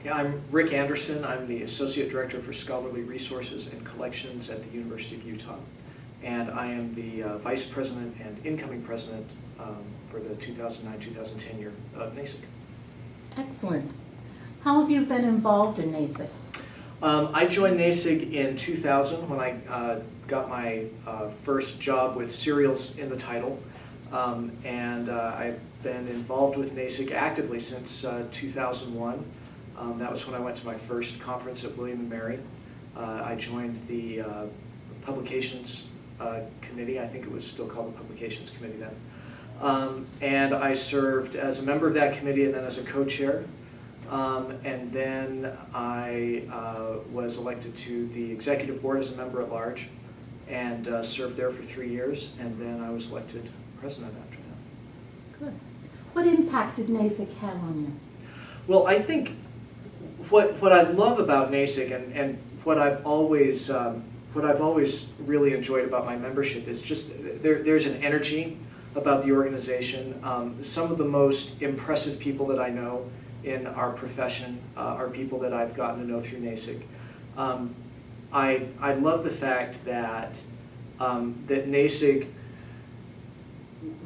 Yeah, I'm Rick Anderson. I'm the Associate Director for Scholarly Resources and Collections at the University of Utah. And I am the Vice President and incoming President for the 2009-2010 year of NASIG. Excellent. How have you been involved in NASIG? I joined NASIG in 2000 when I got my first job with serials in the title. I've been involved with NASIG actively since 2001. That was when I went to my first conference at William & Mary. I joined the Publications Committee. I think it was still called the Publications Committee then. And I served as a member of that committee and then as a co-chair. And then I was elected to the executive board as a member at large and served there for 3 years. And then I was elected president after that. Good. What impact did NASIG have on you? Well, I think what I love about NASIG and what I've always really enjoyed about my membership is just there's an energy about the organization. Some of the most impressive people that I know in our profession are people that I've gotten to know through NASIG. I love the fact that NASIG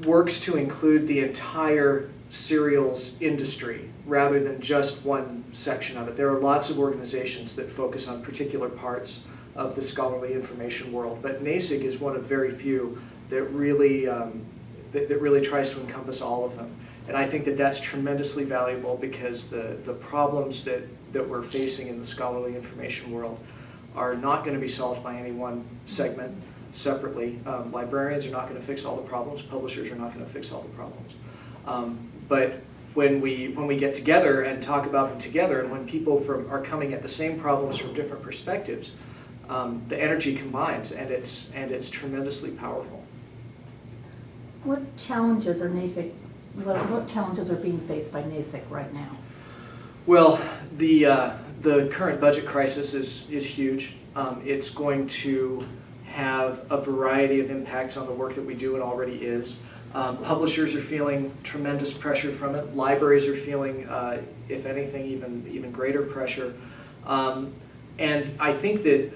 works to include the entire serials industry rather than just one section of it. There are lots of organizations that focus on particular parts of the scholarly information world, but NASIG is one of very few that really tries to encompass all of them. And I think that that's tremendously valuable because the problems that we're facing in the scholarly information world are not going to be solved by any one segment separately. Librarians are not going to fix all the problems. Publishers are not going to fix all the problems. But when we get together and talk about them together, and when people are coming at the same problems from different perspectives, the energy combines, and it's tremendously powerful. What challenges are NASIG? What challenges are being faced by NASIG right now? Well, the current budget crisis is huge. It's going to have a variety of impacts on the work that we do. It already is. Publishers are feeling tremendous pressure from it. Libraries are feeling, if anything, even greater pressure. And I think that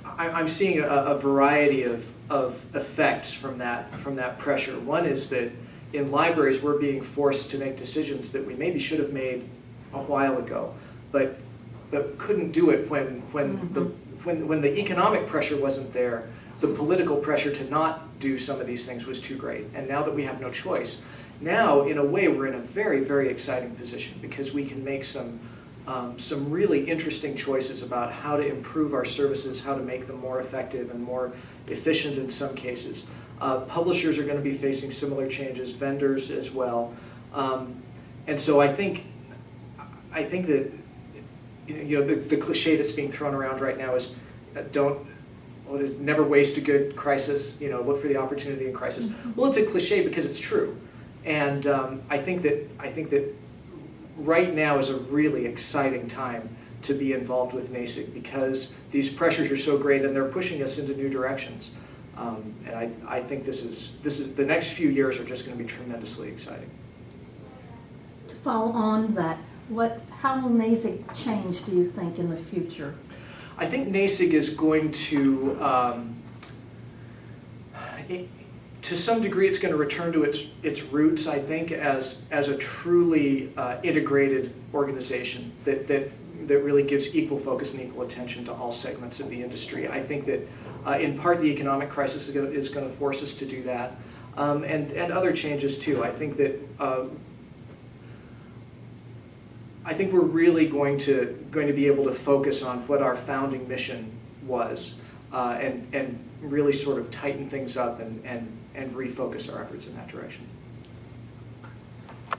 I'm seeing a variety of effects from that pressure. One is that in libraries we're being forced to make decisions that we maybe should have made a while ago, but couldn't do it when the economic pressure wasn't there. The political pressure to not do some of these things was too great. And now that we have no choice, now in a way we're in a very, very exciting position because we can make some really interesting choices about how to improve our services, how to make them more effective and more efficient in some cases. Publishers are going to be facing similar changes, vendors as well. And so I think that the cliche that's being thrown around right now is never waste a good crisis. Look for the opportunity in crisis. Well, it's a cliche because it's true, and I think that right now is a really exciting time to be involved with NASIG because these pressures are so great and they're pushing us into new directions. And I think this is the next few years are just going to be tremendously exciting. To follow on that, how will NASIG change, do you think, in the future? I think NASIG is going to some degree, it's going to return to its roots, I think, as a truly integrated organization that really gives equal focus and equal attention to all segments of the industry. I think that in part the economic crisis is going to force us to do that, and other changes too. I think that we're really going to be able to focus on what our founding mission was, and really sort of tighten things up and refocus our efforts in that direction.